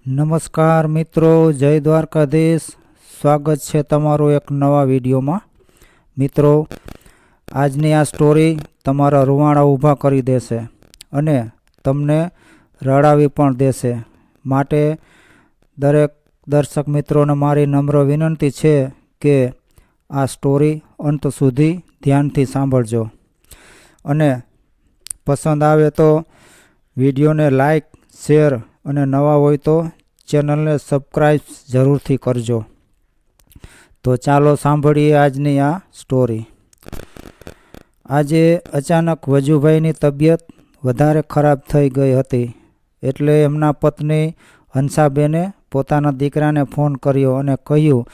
નમસ્કાર મિત્રો, જય દ્વારકાધીશ. સ્વાગત છે તમારું એક નવા વિડીયોમાં. મિત્રો, આજની આ સ્ટોરી તમારા રૂવાણા ઊભા કરી દેશે અને તમને રડાવી પણ દેશે. માટે દરેક દર્શક મિત્રોને મારી નમ્ર વિનંતી છે કે આ સ્ટોરી અંત સુધી ધ્યાનથી સાંભળજો અને પસંદ આવે તો વિડીયોને લાઈક, શેર અને નવા હોય તો ચેનલને સબસ્ક્રાઈબ જરૂરથી કરજો. તો ચાલો સાંભળીએ આજની આ સ્ટોરી. આજે અચાનક વજુભાઈની તબિયત વધારે ખરાબ થઈ ગઈ હતી. એટલે એમના પત્ની હંસાબેને પોતાના દીકરાને ફોન કર્યો અને કહ્યું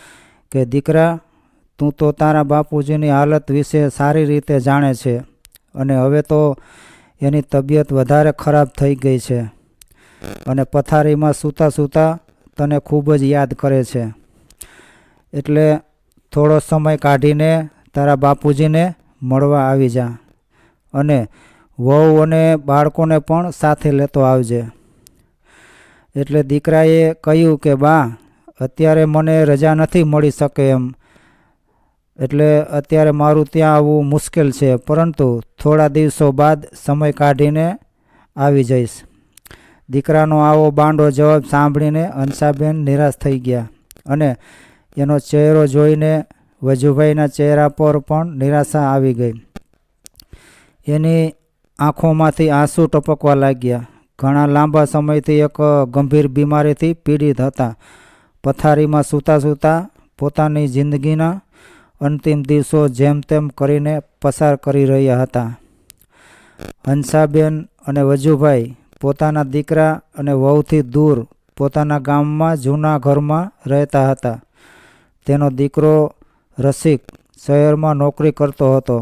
કે દીકરા, તું તો તારા બાપુજીની હાલત વિશે સારી રીતે જાણે છે અને હવે તો એની તબિયત વધારે ખરાબ થઈ ગઈ છે અને પથારીમાં સૂતા સૂતા તને ખૂબ જ યાદ કરે છે. એટલે થોડો સમય કાઢીને તારા બાપુજીને મળવા આવી જા અને વહુ અને બાળકોને પણ સાથે લેતો આવજે. એટલે દીકરાએ કહ્યું કે બા, અત્યારે મને રજા નથી મળી શકે એમ, એટલે અત્યારે મારું ત્યાં આવવું મુશ્કેલ છે, પરંતુ થોડા દિવસો બાદ સમય કાઢીને આવી જઈશ. દીકરાનો આવો બાંડો જવાબ સાંભળીને હંસાબેન નિરાશ થઈ ગયા અને એનો ચહેરો જોઈને વજુભાઈના ચહેરા પર પણ નિરાશા આવી ગઈ. એની આંખોમાંથી આંસુ ટપકવા લાગ્યા. ઘણા લાંબા સમયથી એક ગંભીર બીમારીથી પીડિત હતા. પથારીમાં સૂતા સૂતા પોતાની જિંદગીના અંતિમ દિવસો જેમ તેમ કરીને પસાર કરી રહ્યા હતા. હંસાબેન અને વજુભાઈ પોતાના દીકરા અને વહુથી દૂર પોતાના ગામમાં જૂના ઘરમાં રહેતા હતા. તેનો દીકરો રસિક શહેરમાં નોકરી કરતો હતો.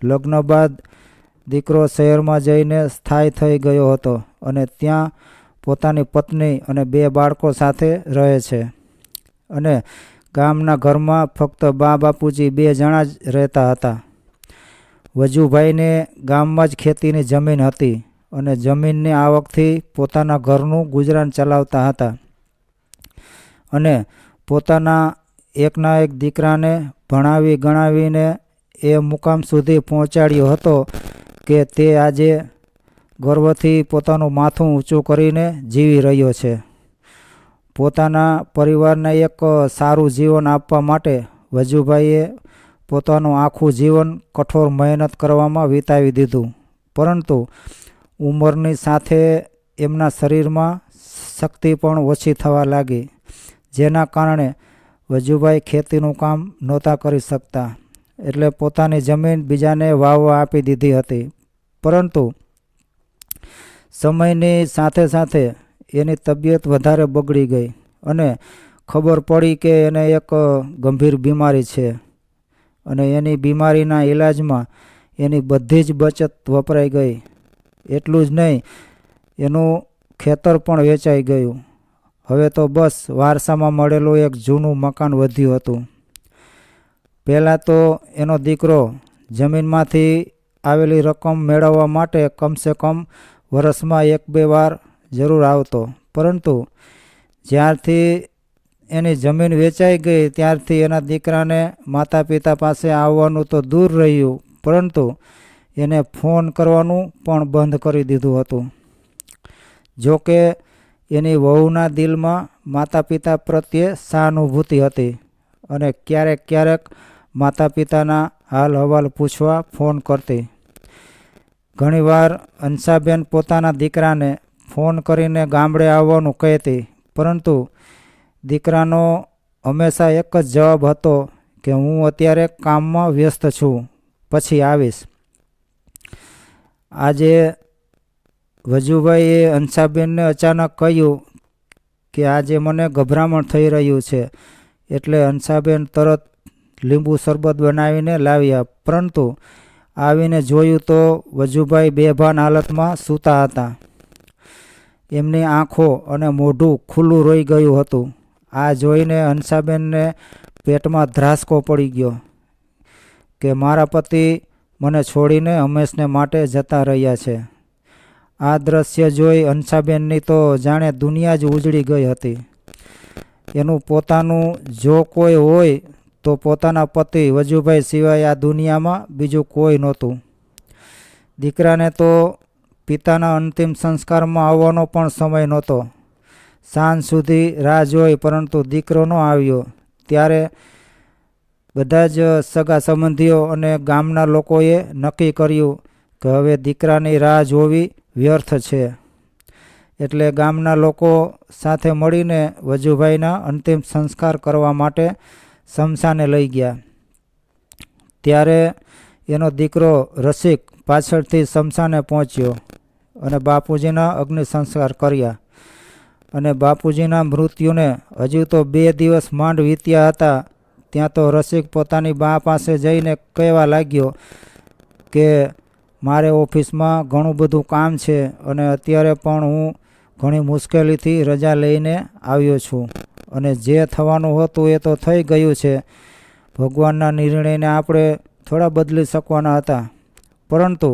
લગ્ન બાદ દીકરો શહેરમાં જઈને સ્થાયી થઈ ગયો હતો અને ત્યાં પોતાની પત્ની અને 2 બાળકો સાથે રહે છે. અને ગામના ઘરમાં ફક્ત બા બાપુજી 2 જણા જ રહેતા હતા. વજુભાઈને ગામમાં જ ખેતીની જમીન હતી અને જમીનની આવકથી પોતાના ઘરનું ગુજરાન ચલાવતા હતા અને પોતાના એકના એક દીકરાને ભણાવી ગણાવીને એ મુકામ સુધી પહોંચાડ્યો હતો કે તે આજે ગર્વથી પોતાનું માથું ઊંચું કરીને જીવી રહ્યો છે. પોતાના પરિવારને એક સારું જીવન આપવા માટે વજુભાઈએ પોતાનું આખું જીવન કઠોર મહેનત કરવામાં વિતાવી દીધું, પરંતુ ઉંમરની સાથે એમના શરીરમાં શક્તિ પણ ઓછી થવા લાગી, જેના કારણે વજુભાઈ ખેતીનું કામ નહોતા કરી શકતા. એટલે પોતાની જમીન બીજાને વાવવા આપી દીધી હતી. પરંતુ સમયની સાથે સાથે એની તબિયત વધારે બગડી ગઈ અને ખબર પડી કે એને એક ગંભીર બીમારી છે અને એની બીમારીના ઈલાજમાં એની બધી જ બચત વપરાઈ ગઈ. એટલું જ નહીં, એનું ખેતર પણ વેચાઈ ગયું. હવે તો બસ વારસામાં મળેલું એક જૂનું મકાન વધ્યું હતું. પહેલાં તો એનો દીકરો જમીનમાંથી આવેલી રકમ મેળવવા માટે કમસે કમ વર્ષમાં 1-2 વાર જરૂર આવતો, પરંતુ જ્યારથી એની જમીન વેચાઈ ગઈ ત્યારથી એના દીકરાને માતા પિતા પાસે આવવાનું તો દૂર રહ્યું, પરંતુ એને ફોન કરવાનું પણ બંધ કરી દીધું હતું. જોકે એની વહુના દિલમાં માતા પિતા પ્રત્યે સહાનુભૂતિ હતી અને ક્યારેક ક્યારેક માતા પિતાના હાલ હવાલ પૂછવા ફોન કરતી. ઘણીવાર હંસાબેન પોતાના દીકરાને ફોન કરીને ગામડે આવવાનું કહેતી, પરંતુ દીકરાનો હંમેશા એક જ જવાબ હતો કે હું અત્યારે કામમાં વ્યસ્ત છું, પછી આવીશ. આજે વજુભાઈએ હંસાબેનને અચાનક કહ્યું કે આજે મને ગભરામણ થઈ રહ્યું છે. એટલે હંસાબેન તરત લીંબુ શરબત બનાવીને લાવ્યા, પરંતુ આવીને જોયું તો વજુભાઈ બેભાન હાલતમાં સૂતા હતા. એમની આંખો અને મોઢું ખુલ્લું રહી ગયું હતું. આ જોઈને હંસાબેનને પેટમાં ધ્રાસકો પડી ગયો કે મારા પતિ મને છોડીને હંમેશને માટે જતા રહ્યા છે. આ દ્રશ્ય જોઈ હંસાબેનની તો જાણે દુનિયા જ ઉજળી ગઈ હતી. એનું પોતાનું જો કોઈ હોય તો પોતાના પતિ વજુભાઈ સિવાય આ દુનિયામાં બીજું કોઈ નહોતું. દીકરાને તો પિતાના અંતિમ સંસ્કારમાં આવવાનો પણ સમય નહોતો. સાંજ સુધી રાહ જોઈ પરંતુ દીકરો ન આવ્યો. ત્યારે બધા જ સગા સંબંધીઓ અને ગામના લોકોએ નક્કી કર્યું કે હવે દીકરાની રાહ જોવી વ્યર્થ છે. એટલે ગામના લોકો સાથે મળીને વજુભાઈના અંતિમ સંસ્કાર કરવા માટે સ્મશાને લઈ ગયા. ત્યારે એનો દીકરો રસિક પાછળથી સ્મશાને પહોંચ્યો અને બાપુજીના અગ્નિ સંસ્કાર કર્યા. અને બાપુજીના મૃત્યુને હજુ તો 2 દિવસ માંડ વીત્યા હતા. ત્યાં તો રસિક પોતાની બા પાસે જઈને કહેવા લાગ્યો કે મારે ઓફિસમાં ઘણું બધું કામ છે અને અત્યારે પણ હું ઘણી મુશ્કેલીથી રજા લઈને આવ્યો છું અને જે થવાનું હતું એ તો થઈ ગયું છે. ભગવાનના નિર્ણયને આપણે થોડા બદલી શકવાના હતા, પરંતુ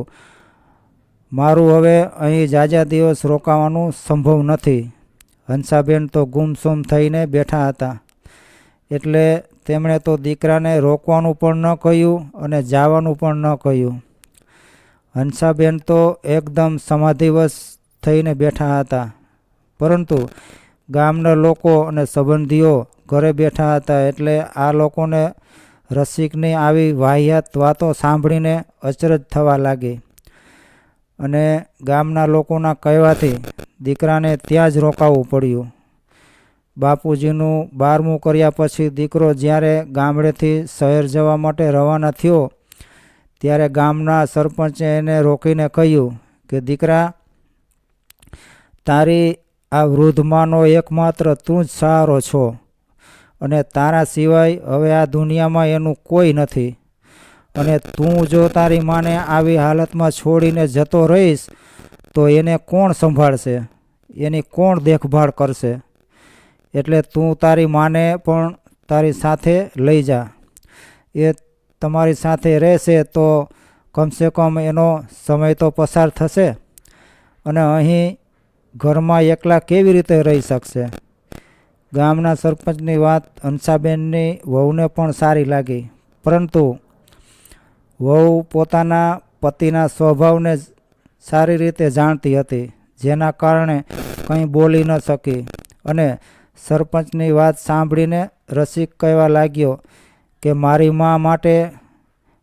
મારું હવે અહીં ઝાઝા દિવસ રોકાવાનું સંભવ નથી. હંસાબેન તો ગુમસુમ થઈને બેઠા હતા. એટલે તેમણે તો દીકરાને રોકવાનું પણ ન કહ્યું અને જવાનું પણ ન કહ્યું. હંસાબેન તો એકદમ સમાધિવશ થઈને બેઠા હતા. પરંતુ ગામના લોકો અને સંબંધીઓ ઘરે બેઠા હતા. એટલે આ લોકોને રસિકની આવી વાહિયાત વાતો સાંભળીને અચરજ થવા લાગી અને ગામના લોકોના કહેવાથી દીકરાને ત્યાં જ રોકાવું પડ્યું. બાપુજીનું 12મું કર્યા પછી દીકરો જ્યારે ગામડેથી શહેર જવા માટે રવાના થયો ત્યારે ગામના સરપંચે એને રોકીને કહ્યું કે દીકરા, તારી આ વૃદ્ધમાનો એકમાત્ર તું જ સહારો છો અને તારા સિવાય હવે આ દુનિયામાં એનું કોઈ નથી. અને તું જો તારી માને આવી હાલતમાં છોડીને જતો રહીશ તો એને કોણ સંભાળશે, એની કોણ દેખભાળ કરશે? એટલે તું તારી માને પણ તારી સાથે લઈ જા. એ તમારી સાથે રહેશે તો કમસે કમ એનો સમય તો પસાર થશે અને અહીં ઘરમાં એકલા કેવી રીતે રહી શકશે? ગામના સરપંચની વાત હંસાબેનની વહુને પણ સારી લાગી, પરંતુ વહુ પોતાના પતિના સ્વભાવને સારી રીતે જાણતી હતી, જેના કારણે કંઈ બોલી ન શકી. અને સરપંચની વાત સાંભળીને રસિક કહેવા લાગ્યો કે મારી મા માટે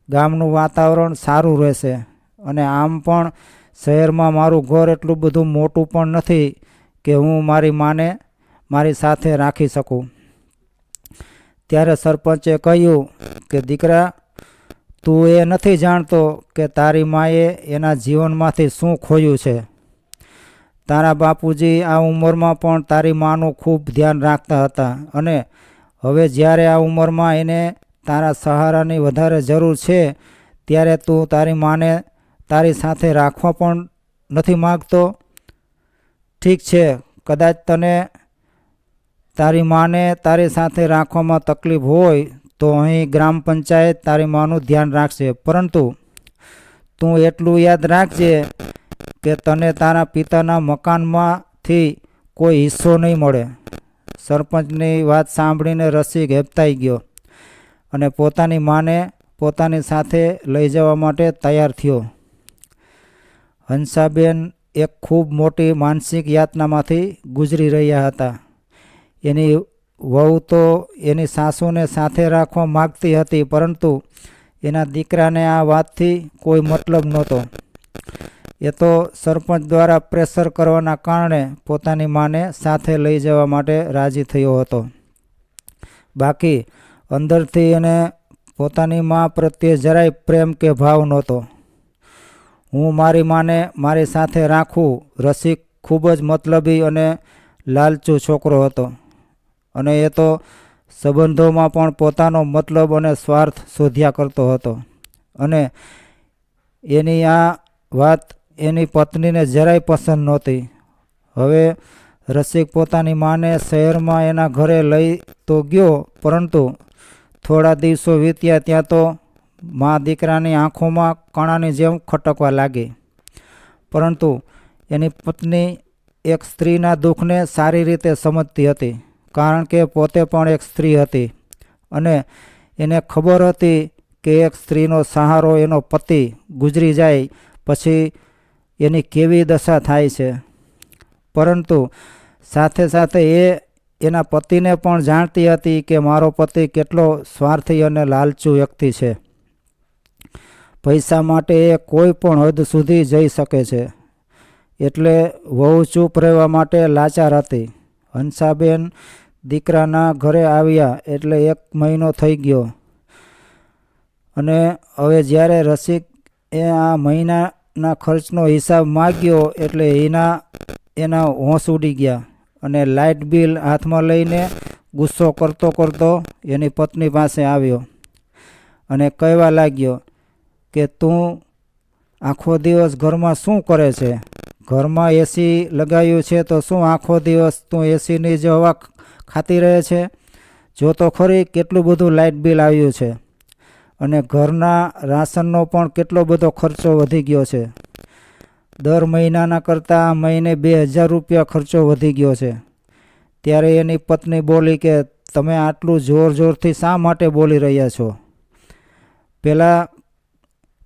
ગામનું વાતાવરણ સારું રહેશે અને આમ પણ શહેરમાં મારું ઘર એટલું બધું મોટું પણ નથી કે હું મારી માને મારી સાથે રાખી શકું. ત્યારે સરપંચે કહ્યું કે દીકરા, તું એ નથી જાણતો કે તારી માએ એના જીવનમાંથી શું ખોયું છે. તારા બાપુજી આ ઉંમરમાં પણ તારી માનું ખૂબ ધ્યાન રાખતા હતા અને હવે જ્યારે આ ઉંમરમાં એને તારા સહારાની વધારે જરૂર છે ત્યારે તું તારી માને તારી સાથે રાખવા પણ નથી માગતો. ઠીક છે, કદાચ તને તારી માને તારી સાથે રાખવામાં તકલીફ હોય તો અહીં ગ્રામ પંચાયત તારી માનું ધ્યાન રાખશે, પરંતુ તું એટલું યાદ રાખજે કે તને તારા પિતાના મકાનમાંથી કોઈ હિસ્સો નહીં મળે. સરપંચની વાત સાંભળીને રસિક હેબતાઈ ગયો અને પોતાની માને પોતાની સાથે લઈ જવા માટે તૈયાર થયો. હંસાબેન એક ખૂબ મોટી માનસિક યાતનામાંથી ગુજરી રહ્યા હતા. એની વહુ તો એની સાસુને સાથે રાખવા માગતી હતી, પરંતુ એના દીકરાને આ વાતથી કોઈ મતલબ નહોતો. એ તો સરપંચ દ્વારા પ્રેશર કરવાના કારણે પોતાની માને સાથે લઈ જવા માટે રાજી થયો હતો. બાકી અંદરથી એને પોતાની મા પ્રત્યે જરાય પ્રેમ કે ભાવ નહોતો. હું મારી માને મારી સાથે રાખું. રસિક ખૂબ જ મતલબી અને લાલચુ છોકરો હતો અને એ તો સંબંધોમાં પણ પોતાનો મતલબ અને સ્વાર્થ શોધ્યા કરતો હતો. અને એની આ વાત એની પત્નીને જરાય પસંદ નહોતી. હવે રસિક પોતાની માને શહેરમાં એના ઘરે લઈ તો ગયો, પરંતુ થોડા દિવસો વીત્યા ત્યાં તો મા દીકરાની આંખોમાં કણાની જેમ ખટકવા લાગી. પરંતુ એની પત્ની એક સ્ત્રીના દુઃખને સારી રીતે સમજતી હતી, કારણ કે પોતે પણ એક સ્ત્રી હતી અને એને ખબર હતી કે એક સ્ત્રીનો સહારો એનો પતિ ગુજરી જાય પછી એની કેવી દશા થાય છે. પરંતુ સાથે સાથે એ એના પતિને પણ જાણતી હતી કે મારો પતિ કેટલો સ્વાર્થી અને લાલચુ વ્યક્તિ છે. પૈસા માટે એ કોઈ પણ હદ સુધી જઈ શકે છે. એટલે વહુ ચૂપ રહેવા માટે લાચાર હતી. હંસાબેન દીકરાના ઘરે આવ્યા એટલે 1 મહિનો થઈ ગયો અને હવે જ્યારે રસિક એ આ મહિનાના ખર્ચનો હિસાબ માગ્યો એટલે એના હોંશ ઉડી ગયા અને લાઇટ બિલ હાથમાં લઈને ગુસ્સો કરતો કરતો એની પત્ની પાસે આવ્યો અને કહેવા લાગ્યો કે તું આખો દિવસ ઘરમાં શું કરે છે? ઘરમાં એસી લગાવ્યું છે તો શું આખો દિવસ તું એસીની જ હવા ખાતી રહે છે? જો તો ખરી કેટલું બધું લાઇટ બિલ આવ્યું છે અને ઘરના રાશનનો પણ કેટલો બધો ખર્ચો વધી ગયો છે. દર મહિનાના કરતાં આ મહિને 2000 રૂપિયા ખર્ચો વધી ગયો છે. ત્યારે એની પત્ની બોલી કે તમે આટલું જોર જોરથી શા માટે બોલી રહ્યા છો? પહેલાં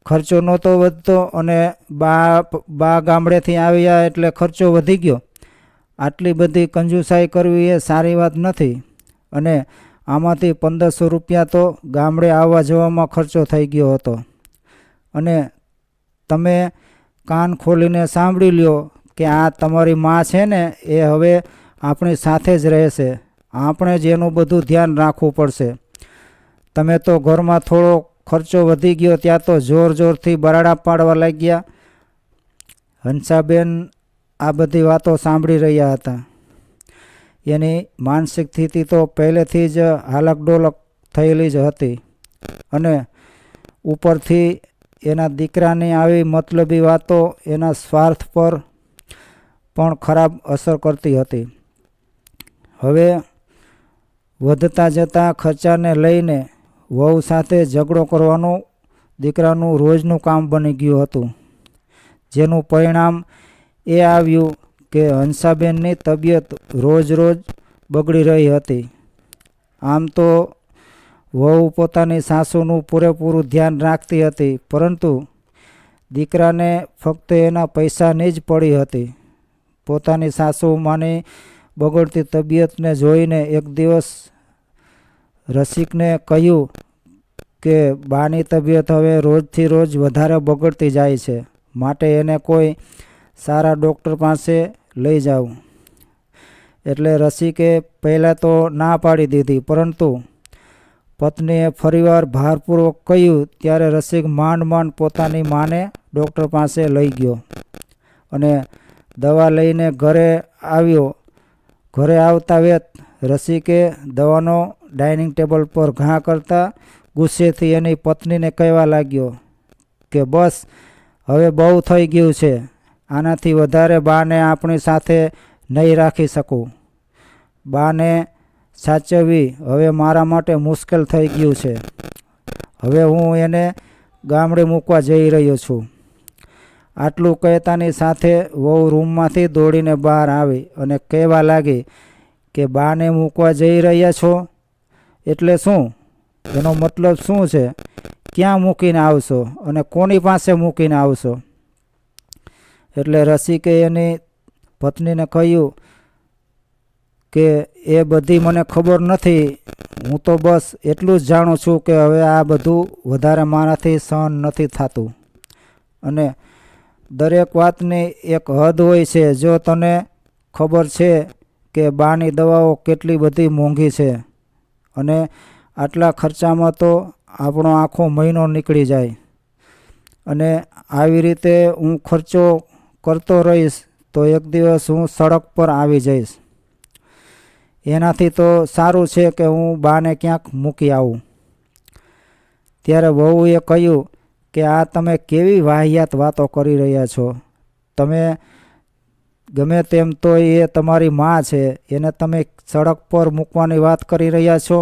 ખર્ચો નહોતો વધતો અને બા ગામડેથી આવ્યા એટલે ખર્ચો વધી ગયો. આટલી બધી કંજુસાઈ કરવી એ સારી વાત નથી અને આમાંથી 1500 રૂપિયા તો ગામડે આવવા જવામાં ખર્ચો થઈ ગયો હતો. અને તમે કાન ખોલીને સાંભળી લ્યો કે આ તમારી માં છે ને એ હવે આપણી સાથે જ રહેશે. આપણે જ એનું બધું ધ્યાન રાખવું પડશે. તમે તો ઘરમાં થોડો ખર્ચો વધી ગયો ત્યાં તો જોર જોરથી બરાડા પાડવા લાગ્યા. હંસાબેન આ બધી વાતો સાંભળી રહ્યા હતા. એની માનસિક સ્થિતિ તો પહેલેથી જ હાલકડોલક થયેલી જ હતી અને ઉપરથી એના દીકરાની આવી મતલબી વાતો એના સ્વાર્થ પર પણ ખરાબ અસર કરતી હતી. હવે વધતા જતા ખર્ચાને લઈને વહુ સાથે ઝઘડો કરવાનું દીકરાનું રોજનું કામ બની ગયું હતું. જેનું પરિણામ એ આવ્યું કે હંસાબેનની તબિયત રોજ રોજ બગડી રહી હતી. આમ તો વહુ પોતાની સાસુનું પૂરેપૂરું ધ્યાન રાખતી હતી, પરંતુ દીકરાને ફક્ત એના પૈસાની જ પડી હતી. પોતાની સાસુમાની બગડતી તબિયતને જોઈને એક દિવસ રસિકને કહ્યું કે બાની તબિયત હવે રોજથી રોજ વધારે બગડતી જાય છે, માટે એને કોઈ સારા ડૉક્ટર પાસે લઈ જાવ. એટલે રસિકે પહેલાં તો ના પાડી દીધી, પરંતુ પત્નીએ ફરીવાર ભારપૂર્વક કહ્યું ત્યારે રસિક માંડ પોતાની માને ડૉક્ટર પાસે લઈ ગયો અને દવા લઈને ઘરે આવ્યો. ઘરે આવતા વેત રસિકે દવાનો ડાઇનિંગ ટેબલ પર ઘા કરતા ગુસ્સેથી એની પત્નીને કહેવા લાગ્યો કે બસ હવે બહુ થઈ ગયું છે. આનાથી વધારે બાને આપણી સાથે નહીં રાખી શકું. બાને સાચવવી હવે મારા માટે મુશ્કેલ થઈ ગયું છે. હવે હું એને ગામડે મૂકવા જઈ રહ્યો છું. આટલું કહેતાની સાથે વહુ રૂમમાંથી દોડીને બહાર આવી અને કહેવા લાગી કે બાને મૂકવા જઈ રહ્યા છો એટલે શું? એનો મતલબ શું છે? ક્યાં મૂકીને આવશો અને કોની પાસે મૂકીને આવશો? એટલે રસિકે એની પત્નીને કહ્યું કે એ બધી મને ખબર નથી. હું તો બસ એટલું જ જાણું છું કે હવે આ બધું વધારે મારાથી સહન નથી થતું અને દરેક વાતની એક હદ હોય છે. જો તને ખબર છે કે બાની દવાઓ કેટલી બધી મોંઘી છે અને આટલા ખર્ચામાં તો આપણો આખો મહિનો નીકળી જાય અને આવી રીતે હું ખર્ચો કરતો રહીશ તો એક દિવસ હું સડક પર આવી જઈશ. એનાથી તો સારું છે કે હું બાને ક્યાંક મૂકી આવું. ત્યારે વહુએ કહ્યું કે આ તમે કેવી વાહિયાત વાતો કરી રહ્યા છો? તમે ગમે તેમ તો એ તમારી માં છે, એને તમે સડક પર મૂકવાની વાત કરી રહ્યા છો?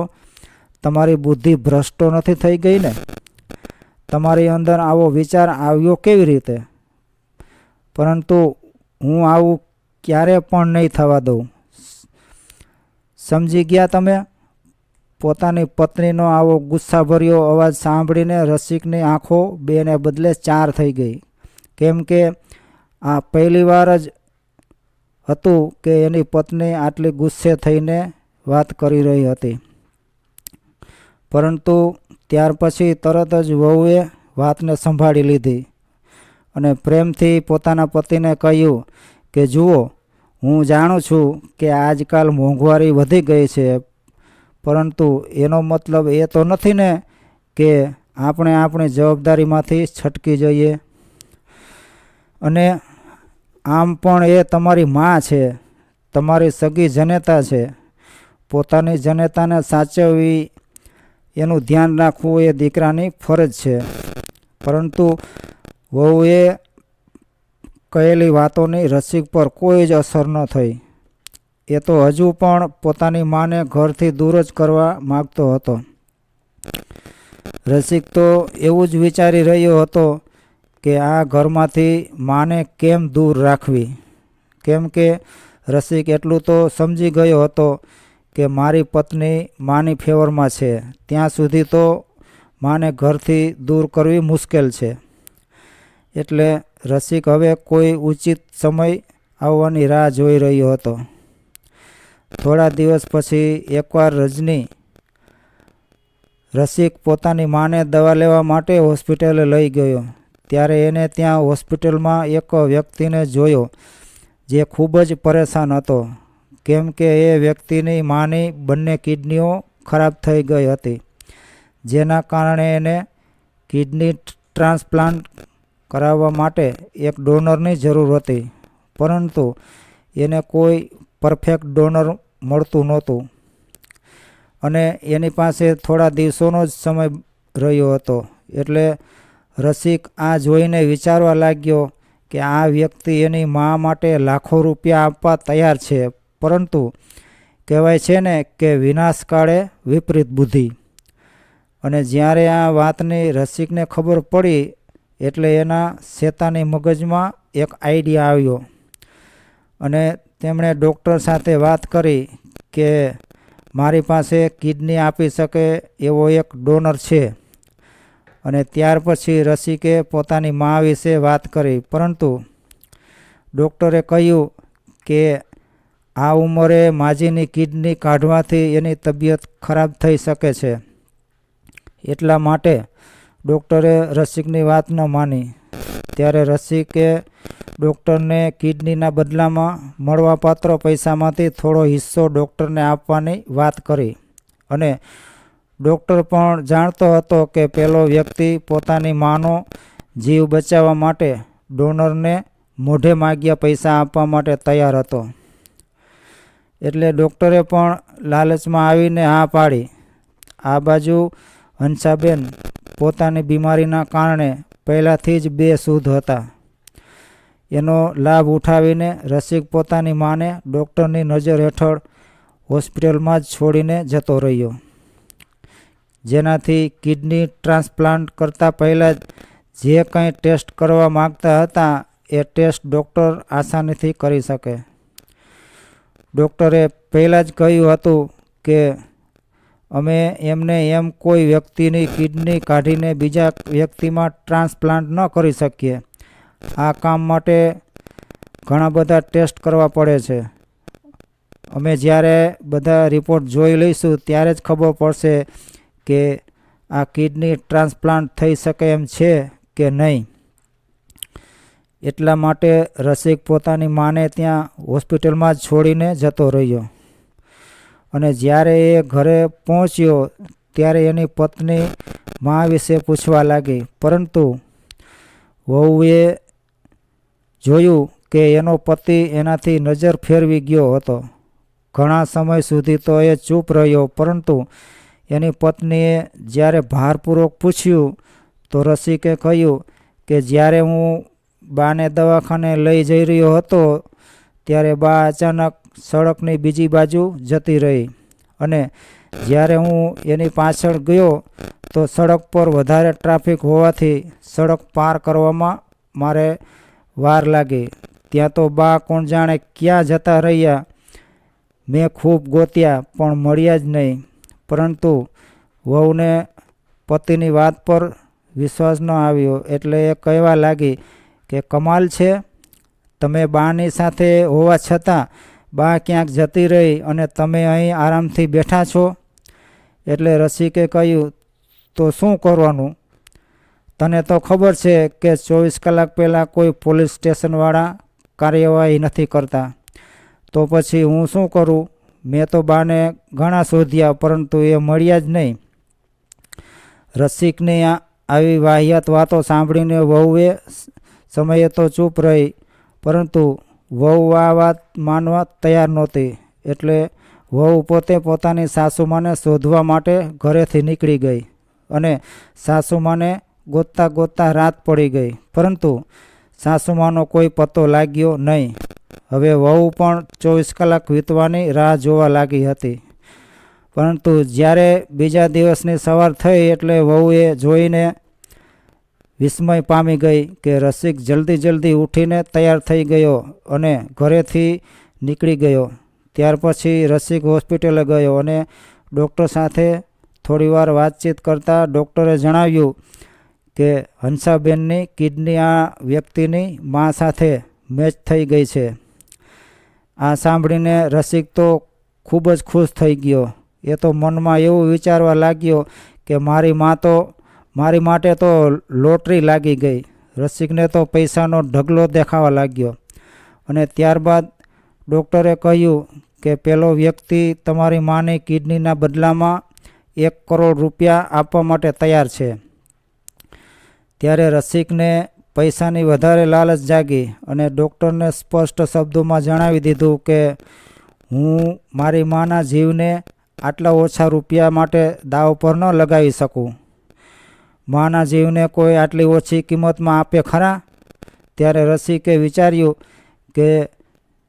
તમારી બુદ્ધિ ભ્રષ્ટો નથી થઈ ગઈ ને? તમારી અંદર આવો વિચાર આવ્યો કેવી રીતે? પરંતુ હું આવું ક્યારે પણ નહીં થવા દઉં. સમજી ગયા તમે? પોતાની પત્નીનો આવો ગુસ્સાભર્યો અવાજ સાંભળીને રસિકની આંખો 2 ને બદલે 4 થઈ ગઈ. કેમ કે આ પહેલી વાર જ હતું કે એની પત્ની આટલી ગુસ્સે થઈને વાત કરી રહી હતી. પરંતુ ત્યાર પછી તરત જ વહુએ વાતને સંભાળી લીધી અને પ્રેમથી પોતાના પતિને કહ્યું કે જુઓ, હું જાણું છું કે આજકાલ મોંઘવારી વધી ગઈ છે, પરંતુ એનો મતલબ એ તો નથી ને કે આપણે આપણી જવાબદારીમાંથી છટકી જઈએ. અને આમ પણ એ તમારી માં છે, તમારી સગી જનેતા છે. પોતાની જનેતાને સાચવવી, એનું ધ્યાન રાખવું એ દીકરાની ફરજ છે. પરંતુ વહુએ કહેલી વાતોની રસિક પર કોઈ જ અસર ન થઈ. એ તો હજુ પણ પોતાની માને ઘરથી દૂર જ કરવા માગતો હતો. રસિક તો એવું જ વિચારી રહ્યો હતો કે આ ઘરમાંથી માને કેમ દૂર રાખવી. કેમ કે રસિક એટલું તો સમજી ગયો હતો કે મારી પત્ની માની ફેવરમાં છે, ત્યાં સુધી તો માને ઘરથી દૂર કરવી મુશ્કેલ છે. એટલે રસિક હવે કોઈ ઉચિત સમય આવવાની રાહ જોઈ રહ્યો હતો. થોડા દિવસ પછી એકવાર રજની રસિક પોતાની માને દવા લેવા માટે હોસ્પિટલે લઈ ગયો. ત્યારે એને ત્યાં હોસ્પિટલમાં એક વ્યક્તિને જોયો જે ખૂબ જ પરેશાન હતો. કેમ કે એ વ્યક્તિની માની બંને કિડનીઓ ખરાબ થઈ ગઈ હતી, જેના કારણે એને કિડની ટ્રાન્સપ્લાન્ટ કરાવવા માટે એક ડોનરની જરૂર હતી. પરંતુ એને કોઈ પરફેક્ટ ડોનર મળતું નહોતું અને એની પાસે થોડા દિવસોનો જ સમય રહ્યો હતો. એટલે રસિક આ જોઈને વિચારવા લાગ્યો કે આ વ્યક્તિ એની મા માટે લાખો રૂપિયા આપવા તૈયાર છે, પરંતુ કહેવાય છે ને કે વિનાશકાળે વિપરીત બુદ્ધિ. અને જ્યારે આ વાતની રસિકને ખબર પડી એટલે એના શેતાની મગજમાં એક આઈડિયા આવ્યો અને તેમણે ડૉક્ટર સાથે વાત કરી કે મારી પાસે કિડની આપી શકે એવો એક ડોનર છે. અને ત્યાર પછી રસિકે પોતાની મા વિશે વાત કરી. પરંતુ ડૉક્ટરે કહ્યું કે આ ઉંમરે માજીની કિડની કાઢવાથી એની તબિયત ખરાબ થઈ શકે છે. એટલા માટે ડૉક્ટરે રસિકની વાત ન માની. ત્યારે રસિકે ડૉક્ટરને કિડનીના બદલામાં મળવાપાત્ર પૈસામાંથી થોડો હિસ્સો ડૉક્ટરને આપવાની વાત કરી. અને ડૉક્ટર પણ જાણતો હતો કે પેલો વ્યક્તિ પોતાની માનો જીવ બચાવવા માટે ડોનરને મોઢે માગ્યા પૈસા આપવા માટે તૈયાર હતો. એટલે ડૉક્ટરે પણ લાલચમાં આવીને હા પાડી. આ બાજુ હંસાબેન પોતાની બીમારીના કારણે પહેલાંથી જ બેસુધ હતા. એનો લાભ ઉઠાવીને રસિક પોતાની માને ડૉક્ટરની નજર હેઠળ હોસ્પિટલમાં જ છોડીને જતો રહ્યો. જેનાથી કિડની ટ્રાન્સપ્લાન્ટ કરતાં પહેલાં જે કંઈ ટેસ્ટ કરવા માગતા હતા એ ટેસ્ટ ડૉક્ટર આસાનીથી કરી શકે. ડૉક્ટરે પહેલાં જ કહ્યું હતું કે અમે એમને એમ કોઈ વ્યક્તિની કિડની કાઢીને બીજા વ્યક્તિમાં ટ્રાન્સપ્લાન્ટ ન કરી શકીએ. આ કામ માટે ઘણા બધા ટેસ્ટ કરવા પડે છે. અમે જ્યારે બધા રિપોર્ટ જોઈ લઈશું ત્યારે જ ખબર પડશે કે આ કિડની ટ્રાન્સપ્લાન્ટ થઈ શકે એમ છે કે નહીં. એટલા માટે રસિક પોતાની માને ત્યાં હોસ્પિટલમાં જ છોડીને જતો રહ્યો. અને જ્યારે એ ઘરે પહોંચ્યો ત્યારે એની પત્ની મા વિશે પૂછવા લાગી. પરંતુ વહુએ જોયું કે એનો પતિ એનાથી નજર ફેરવી ગયો હતો. ઘણા સમય સુધી તો એ ચૂપ રહ્યો, પરંતુ એની પત્નીએ જ્યારે ભારપૂર્વક પૂછ્યું તો રસિકે કહ્યું કે જ્યારે હું બાને દવાખાને લઈ જઈ રહ્યો હતો ત્યારે બા અચાનક સડકની બીજી બાજુ જતી રહી અને જ્યારે હું એની પાછળ ગયો તો સડક પર વધારે ટ્રાફિક હોવાથી સડક પાર કરવામાં મારે વાર લાગી. ત્યાં તો બા કોણ જાણે ક્યાં જતા રહ્યા. મેં ખૂબ ગોત્યા પણ મળ્યા જ નહીં. પરંતુ વહુને પતિની વાત પર વિશ્વાસ ન આવ્યો એટલે એ કહેવા લાગી કે કમાલ છે, તમે બાની સાથે હોવા છતાં બા ક્યાંક જતી રહી અને તમે અહીં આરામથી બેઠા છો. એટલે રસિકે કહ્યું, તો શું કરવાનું? તને તો ખબર છે કે 24 કલાક પહેલાં કોઈ પોલીસ સ્ટેશનવાળા કાર્યવાહી નથી કરતા. તો પછી હું શું કરું? મેં તો બાને ઘણા શોધ્યા પરંતુ એ મળ્યા જ નહીં. રસિકની આવી વાહિયાત વાતો સાંભળીને વહુએ સમયે તો ચૂપ રહી, પરંતુ વહુ આ વાત માનવા તૈયાર નહોતી. એટલે વહુ પોતે પોતાની સાસુમાને શોધવા માટે ઘરેથી નીકળી ગઈ અને સાસુમાને ગોતતા ગોતતા રાત પડી ગઈ, પરંતુ સાસુમાનો કોઈ પત્તો લાગ્યો નહીં. હવે વહુ પણ 24 કલાક વીતવાની રાહ જોવા લાગી હતી. પરંતુ જ્યારે બીજા દિવસની સવાર થઈ એટલે વહુએ જોઈને વિસ્મય પામી ગઈ કે રસિક જલ્દી ઉઠીને તૈયાર થઈ ગયો અને ઘરેથી નીકળી ગયો. ત્યાર પછી રસિક હોસ્પિટલે ગયો અને ડૉક્ટર સાથે થોડીવાર વાતચીત કરતાં ડૉક્ટરે જણાવ્યું કે હંસાબેનની કિડની આ વ્યક્તિની મા સાથે મેચ થઈ ગઈ છે. આ સાંભળીને રસિક તો ખૂબ જ ખુશ થઈ ગયો. એ તો મનમાં એવું વિચારવા લાગ્યો કે મારી માટે તો લોટરી લાગી ગઈ. રસિકને તો પૈસાનો ઢગલો દેખાવા લાગ્યો અને ત્યારબાદ ડૉક્ટરે કહ્યું કે પેલો વ્યક્તિ તમારી માની કિડનીના બદલામાં 1 કરોડ રૂપિયા આપવા માટે તૈયાર છે. ત્યારે રસિકને પૈસાની વધારે લાલચ જાગી અને ડૉક્ટરને સ્પષ્ટ શબ્દોમાં જણાવી દીધું કે હું મારી માના જીવને આટલા ઓછા રૂપિયા માટે દાવ પર ન લગાવી શકું. માના જીવને કોઈ આટલી ઓછી કિંમતમાં આપે ખરા? ત્યારે રસિકે વિચાર્યું કે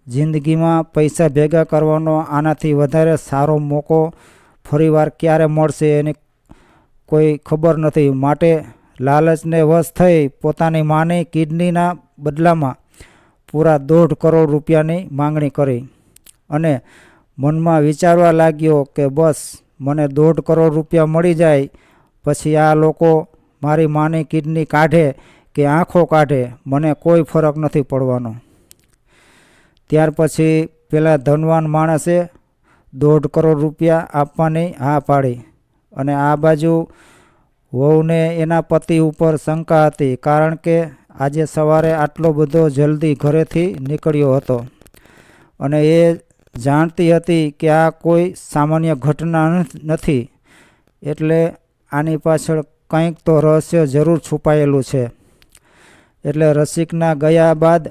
જિંદગીમાં પૈસા ભેગા કરવાનો આનાથી વધારે સારો મોકો ફરીવાર ક્યારે મળશે એની કોઈ ખબર નથી. માટે લાલચને વશ થઈ પોતાની માની કિડનીના બદલામાં પૂરા 1.5 કરોડ રૂપિયાની માંગણી કરી અને મનમાં વિચારવા લાગ્યો કે બસ મને 1.5 કરોડ રૂપિયા મળી જાય પછી આ લોકો મારી માની કિડની કાઢે કે આંખો કાઢે, મને કોઈ ફરક નથી પડવાનો. ત્યાર પછી પેલા ધનવાન માણસે 1.5 કરોડ રૂપિયા આપવાની હા પાડી અને આ બાજુ વહુને એના પતિ ઉપર શંકા હતી, કારણ કે આજે સવારે આટલો બધો જલ્દી ઘરેથી નીકળ્યો હતો અને એ જાણતી હતી કે આ કોઈ સામાન્ય ઘટના નથી. એટલે આની પાછળ કંઈક તો રહસ્ય જરૂર છુપાયેલું છે. એટલે રસિકના ગયા બાદ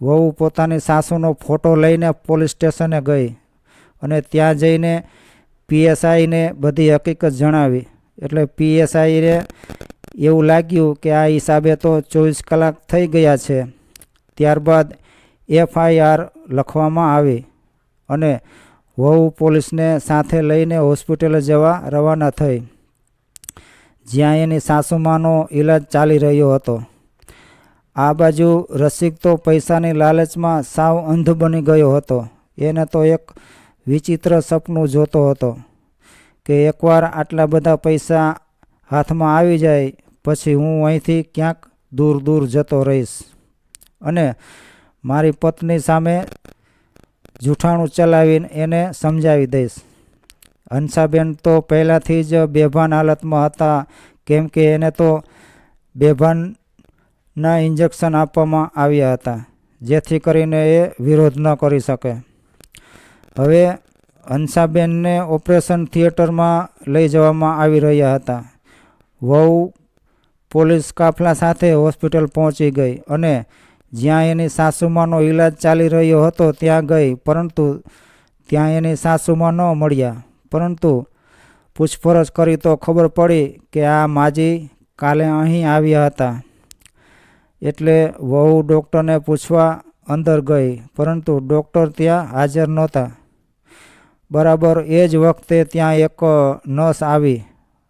વહુ પોતાની સાસુનો ફોટો લઈને પોલીસ સ્ટેશને ગઈ અને ત્યાં જઈને પીએસઆઈને બધી હકીકત જણાવી. એટલે પીએસઆઈને એવું લાગ્યું કે આ હિસાબે તો 24 કલાક થઈ ગયા છે. ત્યારબાદ FIR લખવામાં આવી અને વહુ પોલીસને સાથે લઈને હોસ્પિટલે જવા રવાના થઈ, જ્યાં એની સાસુમાનો ઈલાજ ચાલી રહ્યો હતો. આ બાજુ રસિક તો પૈસાની લાલચમાં સાવ અંધ બની ગયો હતો. એને તો એક વિચિત્ર સપનું જોતો હતો કે એકવાર આટલા બધા પૈસા હાથમાં આવી જાય પછી હું અહીંથી ક્યાંક દૂર જતો રહીશ અને મારી પત્ની સામે જૂઠાણું ચલાવીને એને સમજાવી દઈશ. હંસાબેન તો પહેલાંથી જ બેભાન હાલતમાં હતા, કેમ કે એને તો બેભાનના ઇન્જેક્શન આપવામાં આવ્યા હતા, જેથી કરીને એ વિરોધ ન કરી શકે. હવે હંસાબેનને ઓપરેશન થિયેટરમાં લઈ જવામાં આવી રહ્યા હતા. વહુ પોલીસ કાફલા સાથે હોસ્પિટલ પહોંચી ગઈ અને જ્યાં એની સાસુમાનો ઈલાજ ચાલી રહ્યો હતો ત્યાં ગઈ, પરંતુ ત્યાં એની સાસુમાં ન મળ્યા. પરંતુ પૂછપરછ કરી તો ખબર પડી કે આ માજી કાલે અહીં આવ્યા હતા. એટલે વહુ ડૉક્ટરને પૂછવા અંદર ગઈ, પરંતુ ડૉક્ટર ત્યાં હાજર નહોતા. બરાબર એ જ વખતે ત્યાં એક નર્સ આવી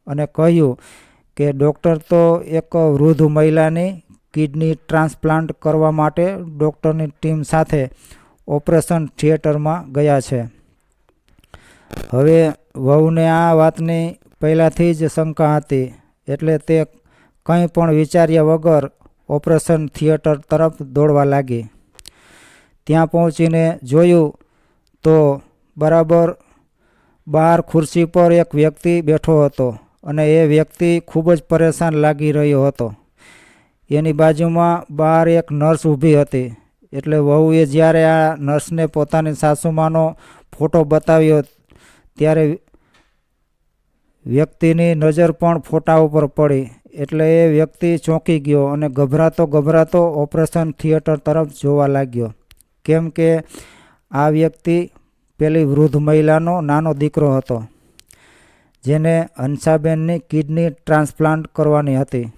અને કહ્યું કે ડૉક્ટર તો એક વૃદ્ધ મહિલાની કિડની ટ્રાન્સપ્લાન્ટ કરવા માટે ડૉક્ટરની ટીમ સાથે ઓપરેશન થિયેટરમાં ગયા છે. હવે વહુને આ વાતની પહેલાંથી જ શંકા હતી, એટલે તે કંઈ પણ વિચાર્યા વગર ઓપરેશન થિયેટર તરફ દોડવા લાગી. ત્યાં પહોંચીને જોયું તો બરાબર બહાર ખુરશી પર એક વ્યક્તિ બેઠો હતો અને એ વ્યક્તિ ખૂબ જ પરેશાન લાગી રહ્યો હતો. એની બાજુમાં બહાર એક નર્સ ઊભી હતી. એટલે વહુએ જ્યારે આ નર્સને પોતાની સાસુમાનો ફોટો બતાવ્યો ત્યારે વ્યક્તિની નજર પણ ફોટા ઉપર પડી. એટલે એ વ્યક્તિ ચોંકી ગયો અને ગભરાતો ઓપરેશન થિયેટર તરફ જોવા લાગ્યો, કેમ કે આ વ્યક્તિ પેલી વૃદ્ધ મહિલાનો નાનો દીકરો હતો, જેને હંસાબેનની કિડની ટ્રાન્સપ્લાન્ટ કરવાની હતી.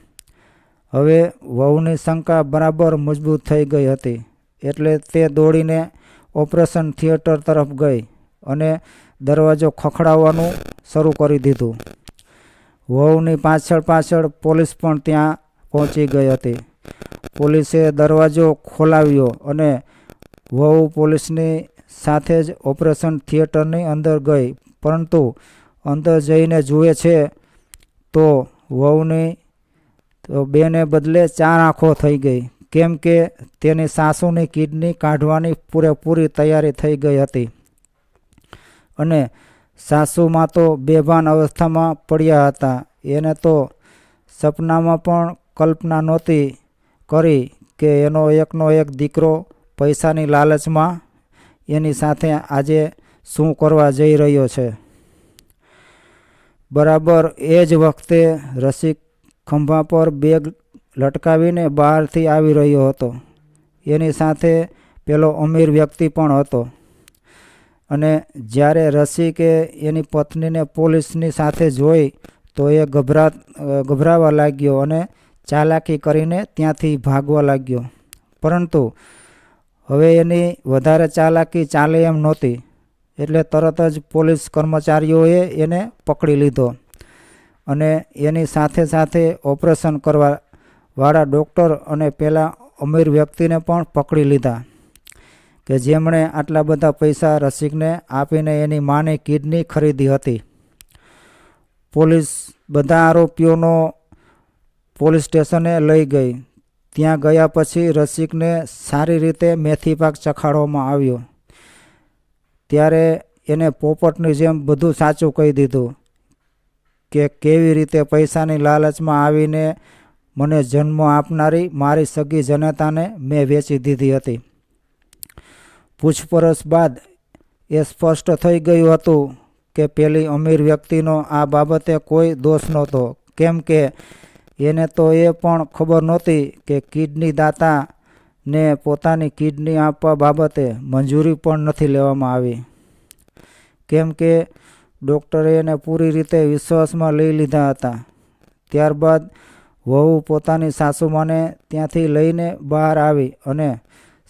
હવે વહુની શંકા બરાબર મજબૂત થઈ ગઈ હતી, એટલે તે દોડીને ઓપરેશન થિયેટર તરફ ગઈ અને દરવાજો ખખડાવવાનું શરૂ કરી દીધું. વહુની પાછળ પોલીસ પણ ત્યાં પહોંચી ગઈ હતી. પોલીસે દરવાજો ખોલાવ્યો અને વહુ પોલીસની સાથે જ ઓપરેશન થિયેટરની અંદર ગઈ. પરંતુ અંદર જઈને જુએ છે તો વહુની બેને બદલે 4 આંખો થઈ ગઈ, કેમ કે તેની સાસુની કિડની કાઢવાની પૂરેપૂરી તૈયારી થઈ ગઈ હતી અને સાસુમાં તો બેભાન અવસ્થામાં પડ્યા હતા. એને તો સપનામાં પણ કલ્પના નહોતી કરી કે એનો એકનો એક દીકરો પૈસાની લાલચમાં એની સાથે આજે શું કરવા જઈ રહ્યો છે. બરાબર એ જ વખતે રસિક ખંભા પર બેગ લટકાવીને બહારથી આવી રહ્યો હતો. એની સાથે પેલો અમીર વ્યક્તિ પણ હતો. અને જ્યારે રસિકે એની પત્નીને પોલીસની સાથે જોઈ તો એ ગભરાવા લાગ્યો અને ચાલાકી કરીને ત્યાંથી ભાગવા લાગ્યો. પરંતુ હવે એની વધારે ચાલાકી ચાલે એમ નહોતી. એટલે તરત જ પોલીસ કર્મચારીઓએ એને પકડી લીધો અને એની સાથે ઓપરેશન કરવા વાળા ડૉક્ટર અને પેલા અમીર વ્યક્તિને પણ પકડી લીધા, કે જેમણે આટલા બધા પૈસા રસિકને આપીને એની માની કિડની ખરીદી હતી. પોલીસ બધા આરોપીઓનો પોલીસ સ્ટેશને લઈ ગઈ. ત્યાં ગયા પછી રસિકને સારી રીતે મેથી પાક ચખાડવામાં આવ્યો. ત્યારે એને પોપટની જેમ બધું સાચું કહી દીધું કે કેવી રીતે પૈસાની લાલચમાં આવીને મને જન્મ આપનારી મારી સગી જનતાને મેં વેચી દીધી હતી. પૂછપરછ બાદ એ સ્પષ્ટ થઈ ગયું હતું કે પેલી અમીર વ્યક્તિનો આ બાબતે કોઈ દોષ નહોતો, કેમ કે એને તો એ પણ ખબર નહોતી કે કિડની દાતાને પોતાની કિડની આપવા બાબતે મંજૂરી પણ નથી લેવામાં આવી, કેમ કે ડૉક્ટરે એને પૂરી રીતે વિશ્વાસમાં લઈ લીધા હતા. ત્યારબાદ વહુ પોતાની સાસુમાને ત્યાંથી લઈને બહાર આવી અને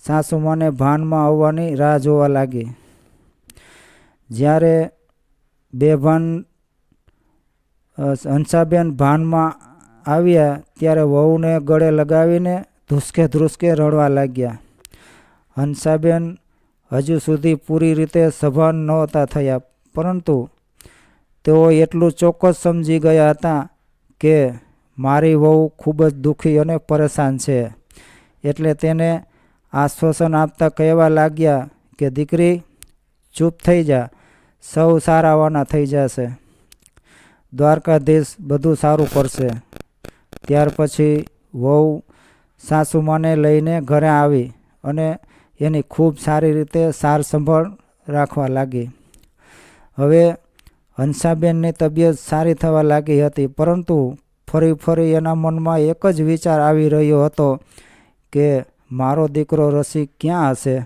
સાસુમાને ભાનમાં આવવાની રાહ જોવા લાગી. જ્યારે બેભાન હંસાબેન ભાનમાં આવ્યા ત્યારે વહુને ગળે લગાવીને ધ્રુસકે રડવા લાગ્યા. હંસાબેન હજુ સુધી પૂરી રીતે સભાન નહોતા થયા, પરંતુ તેઓ એટલું ચોક્કસ સમજી ગયા હતા કે મારી વહુ ખૂબ જ દુઃખી અને પરેશાન છે. એટલે તેને આશ્વાસન આપતા કહેવા લાગ્યા કે દીકરી, ચૂપ થઈ જા, સૌ સારાવાના થઈ જશે. દ્વારકાધીશ બધું સારું કરશે. ત્યાર પછી વહુ સાસુમાને લઈને ઘરે આવી અને એની ખૂબ સારી રીતે સાર સંભાળ રાખવા લાગી. હવે હંસાબેનની તબિયત સારી થવા લાગી હતી, પરંતુ ફરી એના મનમાં એક જ વિચાર આવી રહ્યો હતો કે મારો દીકરો રસિક ક્યાં હશે.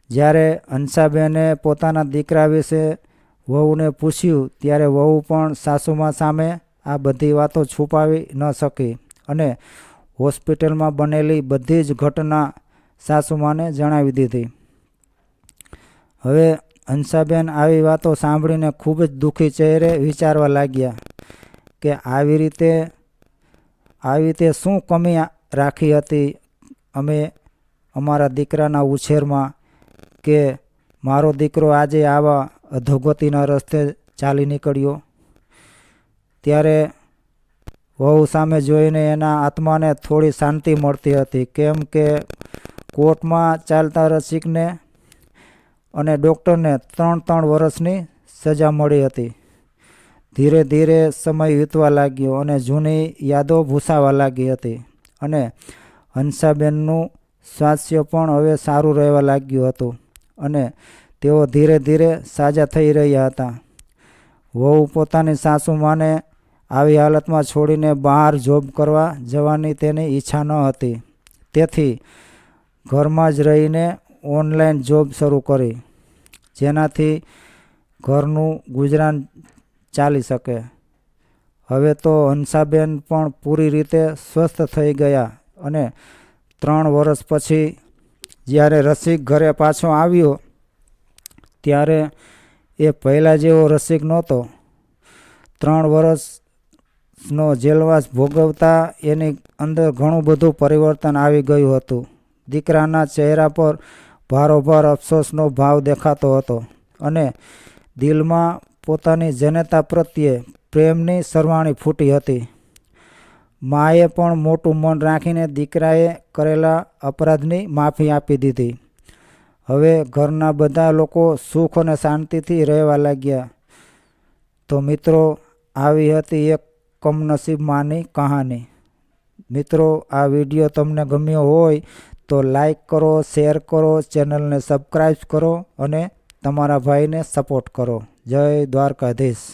જ્યારે હંસાબેને પોતાના દીકરા વિશે વહુને પૂછ્યું ત્યારે વહુ પણ સાસુમા સામે આ બધી વાતો છુપાવી ન શકી અને હોસ્પિટલમાં બનેલી બધી જ ઘટના સાસુમાને જણાવી દીધી. હવે હંસાબેન આવી વાતો સાંભળીને ખૂબ જ દુઃખી ચહેરે વિચારવા લાગ્યા કે આવી રીતે શું કમી રાખી હતી અમે અમારા દીકરાના ઉછેરમાં કે મારો દીકરો આજે આવા અધોગતિના રસ્તે ચાલી નીકળ્યો? ત્યારે વહુ સામે જોઈને એના આત્માને થોડી શાંતિ મળતી હતી, કેમ કે કોર્ટમાં ચાલતા રસિકને અને ડૉક્ટરને 3 વર્ષની સજા મળી હતી. ધીરે ધીરે સમય વીતવા લાગ્યો અને જૂની યાદો ભૂસાવા લાગી હતી અને હંસાબેનનું સ્વાસ્થ્ય પણ હવે સારું રહેવા લાગ્યું હતું અને તેઓ ધીરે ધીરે સાજા થઈ રહ્યા હતા. વહુ પોતાની સાસુમાને આવી હાલતમાં છોડીને બહાર જોબ કરવા જવાની તેની ઈચ્છા ન હતી. તેથી ઘરમાં જ રહીને ઓનલાઈન જોબ શરૂ કરી, જેનાથી ઘરનું ગુજરાન ચાલી શકે. હવે તો હંસાબેન પણ પૂરી રીતે સ્વસ્થ થઈ ગયા અને 3 વર્ષ પછી જ્યારે રસિક ઘરે પાછો આવ્યો ત્યારે એ પહેલાં જેવો રસિક નહોતો. 3 વર્ષનો જેલવાસ ભોગવતા એની અંદર ઘણું બધું પરિવર્તન આવી ગયું હતું. દીકરાના ચહેરા પર ભારોભાર અફસોસનો ભાવ દેખાતો હતો અને દિલમાં પોતાની જનતા પ્રત્યે પ્રેમની સરવાણી ફૂટી હતી. માએ પણ મોટું મન રાખીને દીકરાએ કરેલા અપરાધની માફી આપી દીધી. હવે ઘરના બધા લોકો સુખ અને શાંતિથી રહેવા લાગ્યા. તો મિત્રો, આવી હતી એક કમનસીબ માની કહાની. મિત્રો, આ વિડીયો તમને ગમ્યો હોય તો લાઈક કરો, શેર કરો, ચેનલને સબસ્ક્રાઈબ કરો અને તમારા ભાઈને સપોર્ટ કરો. જય દ્વારકાધીશ.